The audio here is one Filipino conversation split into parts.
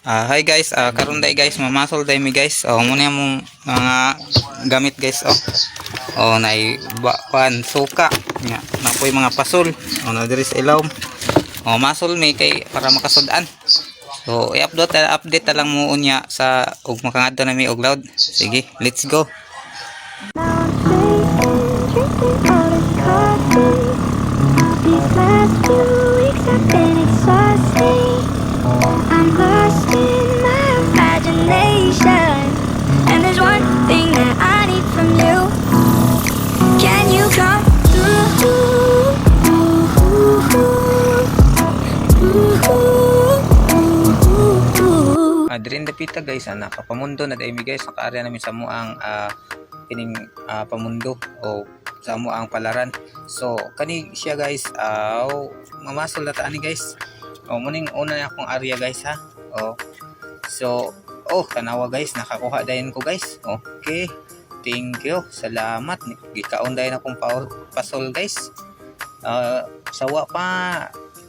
Hi guys, karon day guys, mamasol day mi guys. Muna mong mga gamit guys. Nay pan suka. Nya, napoy mga pasol. Na diri sa ilaw. Masol mi kay para makasud-an. So, i-update ta lang mo unya sa ug makangadto na mi og loud. Sige, let's go. Drinking all this coffee. These last 2 weeks have been exhausting. I'm lost in my imagination, and there's one thing that I need from you. Can you come through? Dirin dapita guys, nakapamundo na daymi guys, naka-area namin sa muang kining pamundo o sa muang palaran. So kani siya guys, mamasol na ta ani guys. Muning una na akong area guys ha. So tanawa guys, nakakuha dayon ko guys. Okay, thank you, salamat, gikaon dayon akong pasol guys. Sawa pa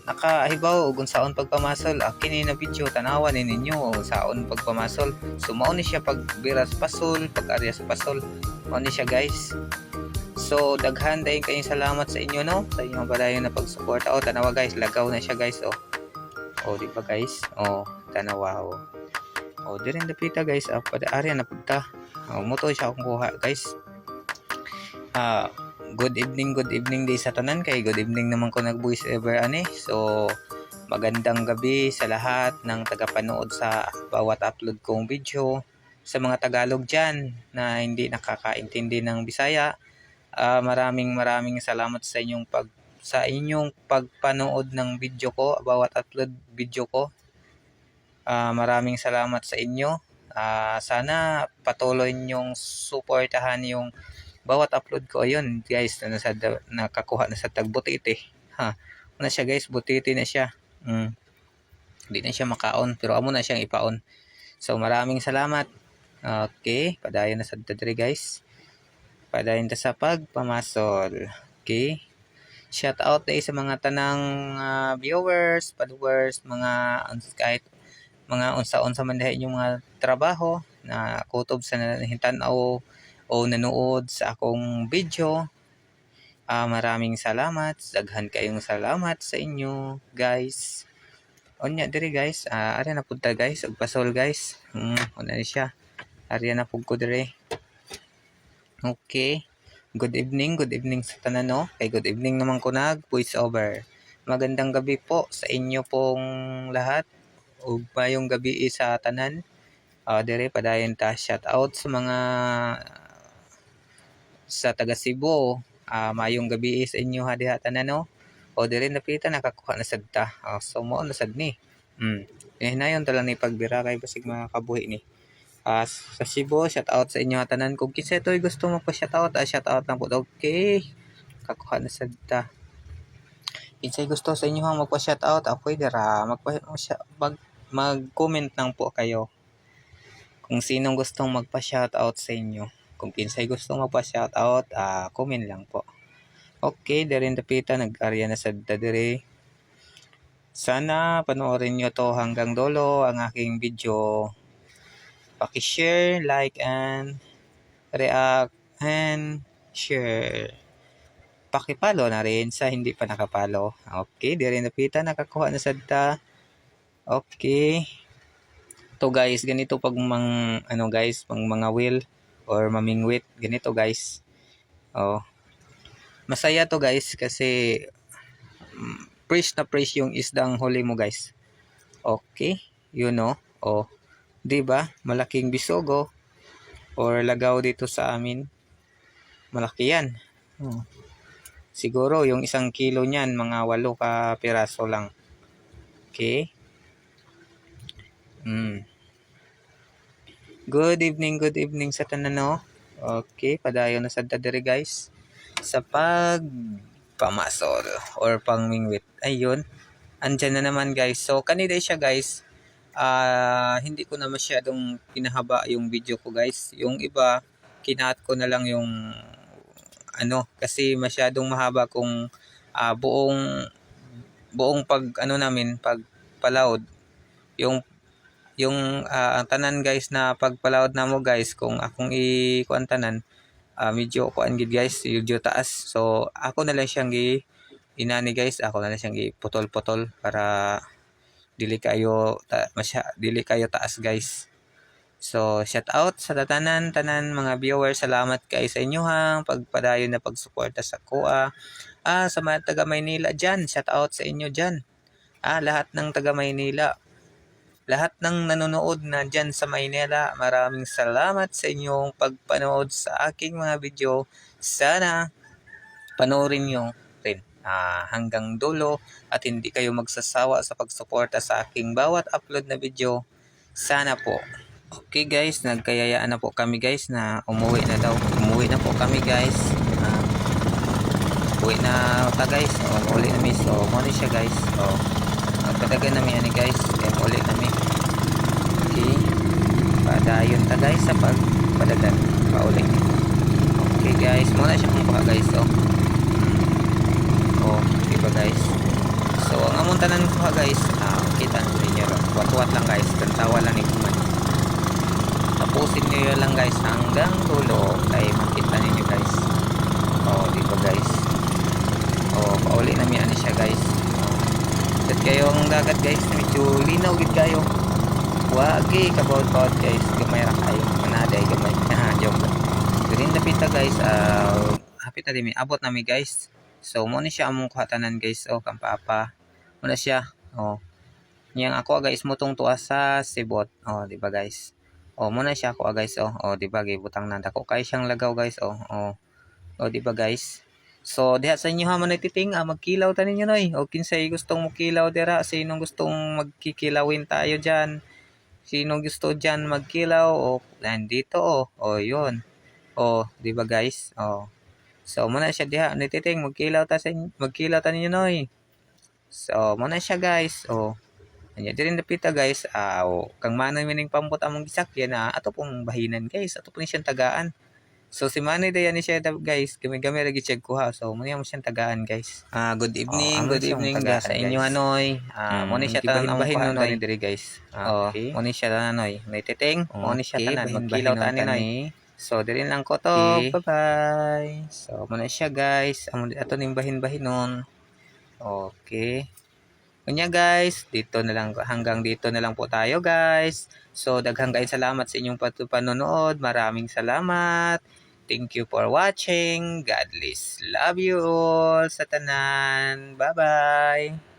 nakahibaw ug unsaon pagpamasol. Kini na video tanawan ninyo saon pagpamasol. So mao ni siya pagbiras pasol, pag-arya sa pasol. Mao ni siya guys. So daghan dayon kayong salamat sa inyo no, sa inyong padayon na pagsuporta. Tanawa guys, lagaw na siya guys. Di ba guys? Tanawa diri dapita guys, pada-arya na pagta. Moto siya akong kuha guys. Good evening day sa tanan, kay good evening naman ko nag voice ever ani. So magandang gabi sa lahat ng tagapanood sa bawat upload kong video. Sa mga Tagalog dyan na hindi nakakaintindi ng Bisaya, maraming salamat sa inyong pagpanood ng video ko, bawat upload video ko. Maraming salamat sa inyo. Sana patuloy nyong suportahan yung bawat upload ko. Ayun guys, nakakuha na sa tagbutiti na siya guys, butiti na siya. Hindi na siya makaon, pero amo na siyang ipaon. So maraming salamat. Okay, padayon na sa dadri guys, padayon ta sa pagpamasol. Okay, shout out sa mga tanang viewers, followers, kahit mga unsa-unsa man diha inyong mga trabaho na kutob sa nahintan-aw o nanood sa akong video. Maraming salamat, daghan kayong salamat sa inyo guys. Onya diri guys, ari na pud ta guys, og pasol guys. Una ni siya, ari na pud ko diri. Okay, good evening sa tanan no, kay good evening naman ko nag voice over. Magandang gabi po sa inyo pong lahat, ug mayong gabi sa tanan. Diri padayon ta, shout out sa mga sa taga Cebu. Mayong gabi sa inyo diha tanan no. Diri napita nakakuha na sad ta. So mo na sad ni. Hinayon ta lang ni pagbira kay basig mga kabuhi ni. Sa Cebu, shout out sa inyo tanan. Kung kinsa toy gusto mo pa shout out, shout out lang po. Okay. Kakuha na sad ta. Kinsay gusto sa inyo magpa shout out, pwede ra mag-comment lang po kayo. Kung sinong gustong magpa shout out sa inyo. Kung kinsay gustong magpa-shoutout, comment lang po. Okay, darin dapita, nag-arya na sa dadiri. Sana panoorin nyo to hanggang dulo ang aking video. Paki-share, like, and react, and share. Paki-follow na rin sa hindi pa nakapalo. Okay, darin dapita, nakakuha na sa ta. Okay. To guys, ganito pag pang mga wheel or mamingwit, ganito guys. Masaya to guys kasi fresh na fresh yung isdang huli mo guys. Okay, di ba? Malaking bisogo or lagaw dito sa amin. Malaki yan. Siguro yung 1 kilo niyan mga 8 ka piraso lang. Okay. Good evening sa tanan no. Okay, padayon na sad ta diri guys sa pagpamasol or pangmingwit. Ayun, andyan na naman guys. So kanina siya guys, hindi ko na masyadong pinahaba yung video ko guys. Yung iba, kinaat ko na lang yung kasi masyadong mahaba kung buong pag pag paload, yung yung ang tanan guys na pagpalawod namo guys kung akong kuan tanan medyo kuan gid guys, medyo taas. So ako na lang siyang inani guys, ako na lang siyang putol-putol para dili kayo taas guys. So shout out sa tanan mga viewers, salamat kay sa inyohang pagpadayon na pagsuporta sa kuha. Sa mga taga Maynila diyan, shout out sa inyo diyan. Lahat ng taga Maynila, lahat ng nanonood na dyan sa Maynila, maraming salamat sa inyong pagpanood sa aking mga video. Sana panoorin nyo rin hanggang dulo at hindi kayo magsasawa sa pagsuporta sa aking bawat upload na video. Sana po. Okay guys, nagkayayaan na po kami guys na umuwi na daw. Umuwi na po kami guys. Uwi na ta guys. Uli na miss. Muna siya guys. Magpadagan namin ani guys. Kaya uli namin. Okay. Padayon ta guys sa pagpadagan. Pauli. Okay guys. Muna siya kung baka guys. Diba guys. So ang among tanan ko guys. Kita ninyo. Wat-wat lang guys. Tantawa lang ni kuman. Tapusin nyo yun lang guys hanggang dulo ay makita ninyo guys. Diba guys. Pauli namin ani siya guys. Set kayo ang dagat guys, medyo linaw gid kayo. Wagi kabawd-bawd guys, gamay ra kayo. Manaday gamay. Joke. Green dapita guys, hapit na din abot nami guys. So mo ni siya among kuhatanan guys, kampapa. Mo na siya. Yang ako guys mutong tuwa sa sibot. Di ba guys? Mo na siya ako guys. Di ba gibutang nanda ko kay siyang lagaw guys. Di ba guys? So diha sa inyo ha man nagtiting magkilaw ta ninyo noy. O kinsay gustong mokilaw dira, sinong gustong magkikilawin tayo diyan. Sinong gusto diyan magkilaw nandito yun. Di ba guys? So muna siya diha nagtiting magkilaw ta ninyo noy. So muna siya guys. Anya diri napita guys. Kang manay mining pambot among gisakyan ato pong bahinan guys. Ato pong siyang tagaan. So si Manny dayan ni siya guys, gami-gami lagi check ko ha. So muna mo siyang tagaan guys. Good evening sa inyo Hanoy. Muna siya tanan bahin noy diri guys. Okay. Muna siya tanan may titing. Muna siya tanan magkilaw ta ni noy. So diri lang ko to. Bye-bye. So muna siya guys. Ato ning bahin-bahinon. Okay. Kunya guys, hanggang dito na lang po tayo guys. So daghang salamat sa inyong panonood. Maraming salamat. Thank you for watching. God bless. Love you all sa tanan. Bye-bye.